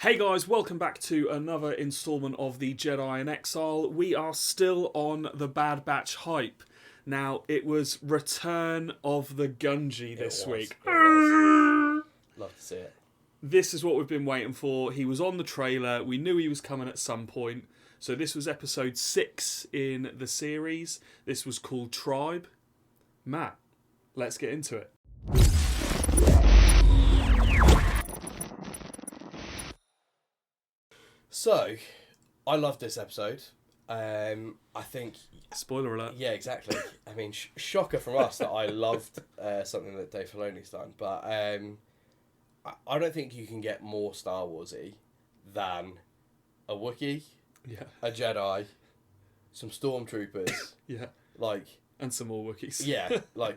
Hey guys, welcome back to another instalment of the Jedi In Exile. We are still on the Bad Batch hype. Now, it was Return of the Gungi this week. Love to see it. This is what we've been waiting for. He was on the trailer. We knew he was coming at some point. So this was episode 6 in the series. This was called Tribe. Matt, let's get into it. So, I loved this episode. I think... Spoiler alert. Yeah, exactly. I mean, shocker from us that I loved something that Dave Filoni's done. But I don't think you can get more Star Wars-y than a Wookiee, a Jedi, some Stormtroopers. And some more Wookiees.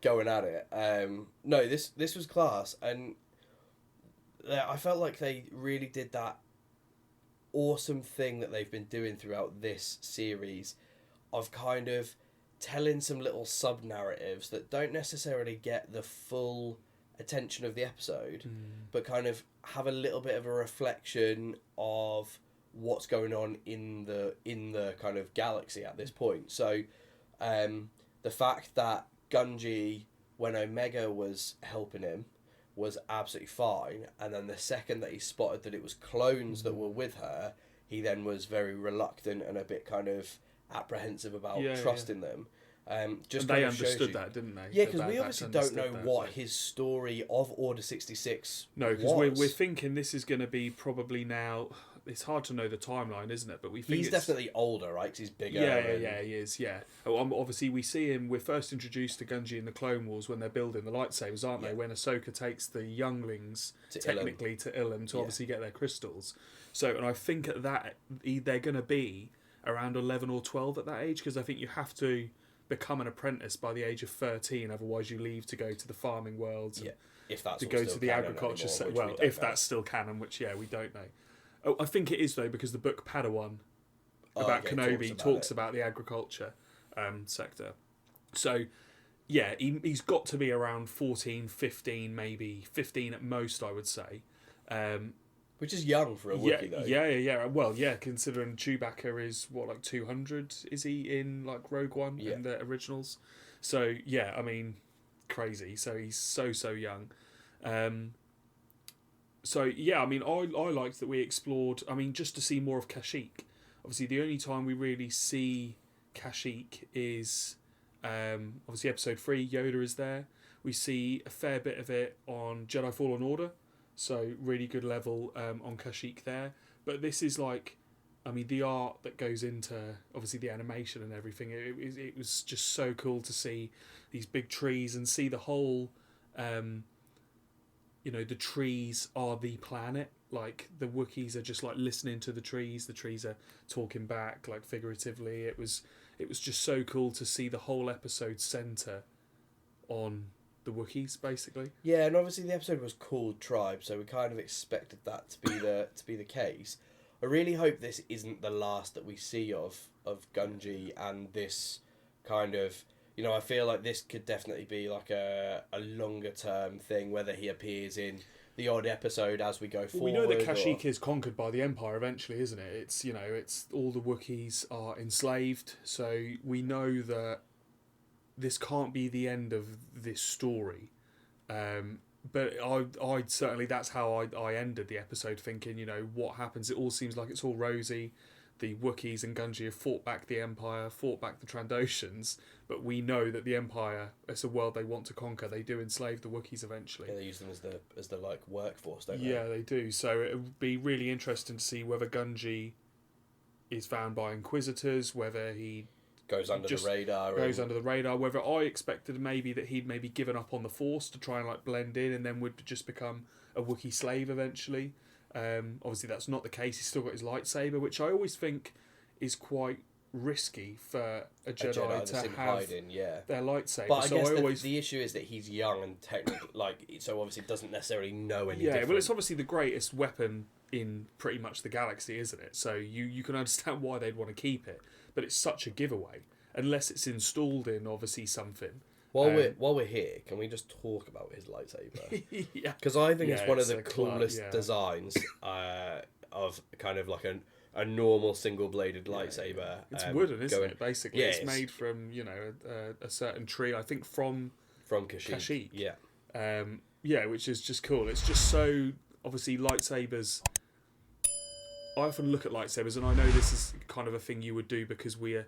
Going at it. No, this was class. And I felt like they really did that awesome thing that they've been doing throughout this series of kind of telling some little sub-narratives that don't necessarily get the full attention of the episode, but kind of have a little bit of a reflection of what's going on in the kind of galaxy at this point. So the fact that Gungi, when Omega was helping him, was absolutely fine, and then the second that he spotted that it was clones that were with her, he then was very reluctant and a bit kind of apprehensive about trusting them. Just they understood that, didn't they? Yeah, because we obviously don't know what his story of Order 66 No, because we're thinking this is going to be probably now... It's hard to know the timeline, isn't it? But we think he's definitely older, right? Because he's bigger. Yeah, he is. Yeah. Obviously, we see him. We're first introduced to Gungi in the Clone Wars when they're building the lightsabers, aren't they? When Ahsoka takes the younglings to Ilum to obviously get their crystals. So, and I think at that they're going to be around 11 or 12 at that age, because I think you have to become an apprentice by the age of 13, otherwise you leave to go to the farming worlds. Yeah. If that's to go to the agriculture anymore, if that's still canon, which we don't know. Oh, I think it is though, because the book Padawan about Kenobi talks about the agriculture sector. So, yeah, he's got to be around 14, 15, maybe 15 at most, I would say. Which is young for a Wookiee, though. Yeah. Well, yeah, considering Chewbacca is, 200, is he in, Rogue One in the originals? So, yeah, I mean, crazy. So he's so young. So, yeah, I mean, I liked that we explored, just to see more of Kashyyyk. Obviously, the only time we really see Kashyyyk is, obviously, Episode 3, Yoda is there. We see a fair bit of it on Jedi Fallen Order, so really good level on Kashyyyk there. But this is the art that goes into, obviously, the animation and everything. It was just so cool to see these big trees and see the whole... the trees are the planet. The Wookiees are just listening to the trees are talking back figuratively. It was just so cool to see the whole episode centre on the Wookiees, basically. Yeah, and obviously the episode was called Tribe, so we kind of expected that to be the case. I really hope this isn't the last that we see of Gungi and this kind of... I feel like this could definitely be a longer term thing, whether he appears in the odd episode as we go forward. We know that Kashyyyk is conquered by the Empire eventually, isn't it? It's all the Wookiees are enslaved, so we know that this can't be the end of this story. But I'd certainly, that's how I ended the episode, thinking, what happens? It all seems like it's all rosy. The Wookiees and Gungi have fought back the Empire, fought back the Trandoshans, but we know that the Empire, it's a world they want to conquer. They do enslave the Wookiees eventually. Yeah, they use them as the workforce, don't they? Yeah, they do. So it would be really interesting to see whether Gungi is found by Inquisitors, whether he goes under the radar, whether I expected maybe that he'd maybe given up on the Force to try and blend in and then would just become a Wookiee slave eventually. Obviously that's not the case. He's still got his lightsaber, which I always think is quite risky for a Jedi to have hiding, their lightsaber. But I guess the issue is that he's young and technically, so obviously doesn't necessarily know any different. Well, it's obviously the greatest weapon in pretty much the galaxy, isn't it? So you can understand why they'd want to keep it, but it's such a giveaway unless it's installed in obviously something. While we're here, can we just talk about his lightsaber? Yeah. Because I think it's one of the coolest designs of kind of like a normal single-bladed lightsaber. It's wooden, isn't it? Basically, Yeah, it's made from a certain tree. I think from Kashyyyk. Yeah, which is just cool. It's just so obviously lightsabers. I often look at lightsabers, and I know this is kind of a thing you would do because we are.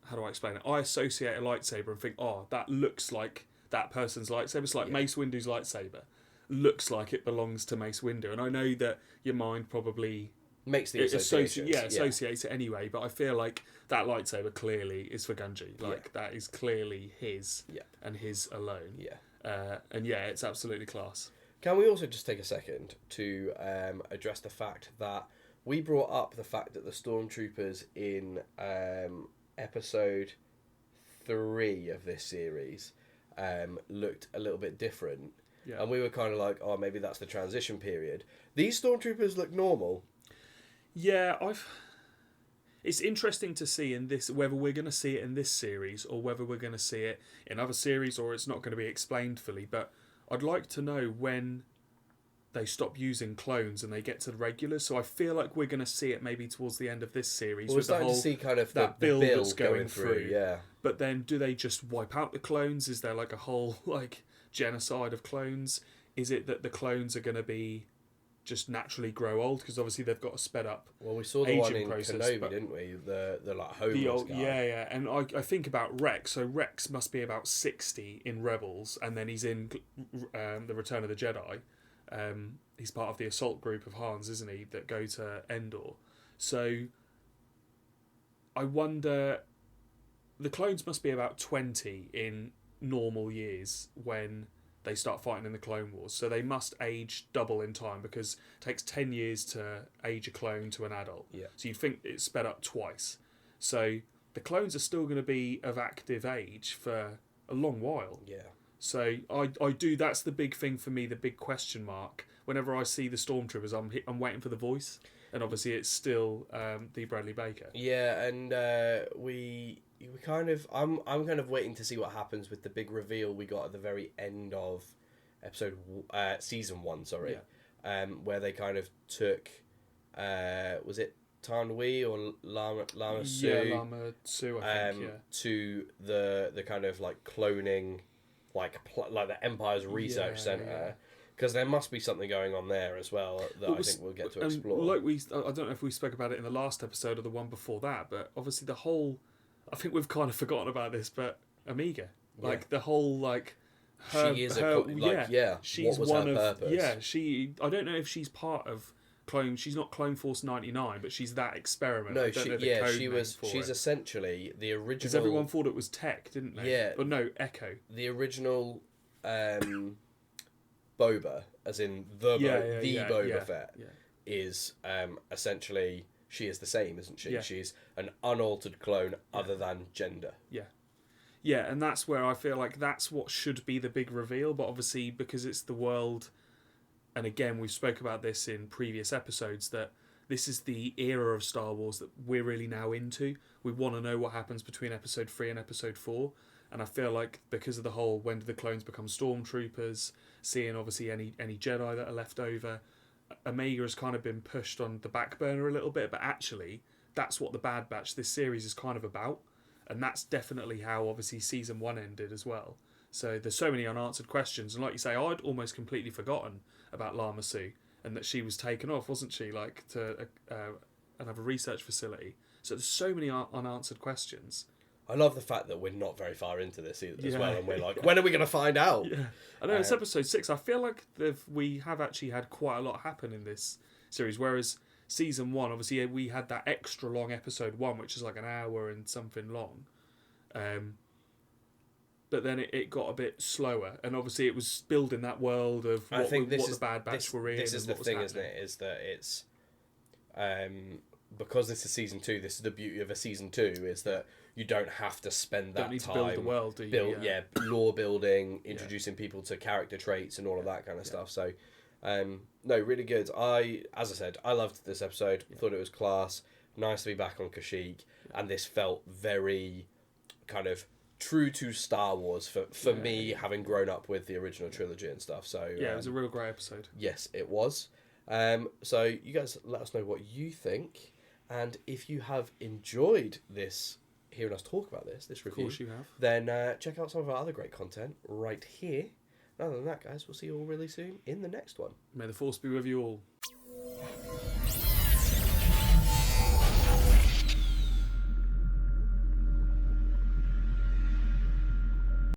How do I explain it? I associate a lightsaber and think, oh, that looks like that person's lightsaber. It's like Mace Windu's lightsaber looks like it belongs to Mace Windu, and I know that your mind probably makes the association. Associates it anyway. But I feel like that lightsaber clearly is for Gungi. Like that is clearly his and his alone. And it's absolutely class. Can we also just take a second to address the fact that we brought up the fact that the stormtroopers in episode 3 of this series looked a little bit different, and we were kind of like, oh, maybe that's the transition period. These stormtroopers look normal. It's interesting to see in this whether we're going to see it in this series or whether we're going to see it in other series or it's not going to be explained fully, but I'd like to know when they stop using clones and they get to the regulars. So I feel like we're going to see it maybe towards the end of this series. Well, we're starting to see kind of that build that's going through. Yeah. But then do they just wipe out the clones? Is there like a whole like genocide of clones? Is it that the clones are going to be just naturally grow old? Because obviously they've got a sped up. Well, we saw the one in Kenobi, didn't we? The like homeless guy. Yeah. And I think about Rex. So Rex must be about 60 in Rebels, and then he's in the Return of the Jedi. He's part of the assault group of Hans, isn't he, that go to Endor. So I wonder, the clones must be about 20 in normal years when they start fighting in the Clone Wars. So they must age double in time because it takes 10 years to age a clone to an adult. Yeah. So you'd think it's sped up twice. So the clones are still going to be of active age for a long while. Yeah. So I do. That's the big thing for me. The big question mark. Whenever I see the stormtroopers, I'm waiting for the voice, and obviously it's still D. Bradley Baker. Yeah, and we kind of I'm kind of waiting to see what happens with the big reveal we got at the very end of season 1. Sorry, where they kind of took was it Tanwi or Lama Su? Yeah, Lama Su. I think. To the kind of like cloning. Like the Empire's research center, because there must be something going on there as well that I think we'll get to explore. Like I don't know if we spoke about it in the last episode or the one before that, but obviously the whole, I think we've kind of forgotten about this, but Omega, like the whole like. She's she's what was one her of purpose? I don't know if she's part of Clone. She's not Clone Force 99, but she's that experiment. No, she's essentially the original. Because everyone thought it was Tech, didn't they? Yeah. But no, Echo. The original, Boba, as in Boba Fett, is essentially she is the same, isn't she? Yeah. She's an unaltered clone, other than gender. Yeah. Yeah, and that's where I feel like that's what should be the big reveal, but obviously because it's the world. And again, we've spoke about this in previous episodes, that this is the era of Star Wars that we're really now into. We want to know what happens between episode 3 and episode 4. And I feel like because of the whole when do the clones become stormtroopers, seeing obviously any Jedi that are left over, Omega has kind of been pushed on the back burner a little bit. But actually, that's what the Bad Batch, this series, is kind of about. And that's definitely how obviously season 1 ended as well. So there's so many unanswered questions. And like you say, I'd almost completely forgotten about Lama Su and that she was taken off, wasn't she, like to another research facility. So there's so many unanswered questions. I love the fact that we're not very far into this as well, and we're like, when are we going to find out? Yeah, I know it's episode 6. I feel like we have actually had quite a lot happen in this series, whereas season 1, obviously, we had that extra long episode 1, which is like an hour and something long. But then it got a bit slower, and obviously it was building that world of what the Bad Batch were in. This is the thing, isn't it? Is that it's because this is season 2. This is the beauty of a season 2, is that you don't have to spend that time to build the world, do you? Lore building, introducing people to character traits and all of that kind of stuff. So, no, really good. As I said, I loved this episode. Thought it was class. Nice to be back on Kashyyyk, and this felt very kind of true to Star Wars for me, having grown up with the original trilogy and stuff. So it was a real great episode. Yes, it was. So you guys let us know what you think, and if you have enjoyed this, hearing us talk about this Of review, course you have. then check out some of our other great content right here. Other than that, guys, we'll see you all really soon in the next one. May the force be with you all.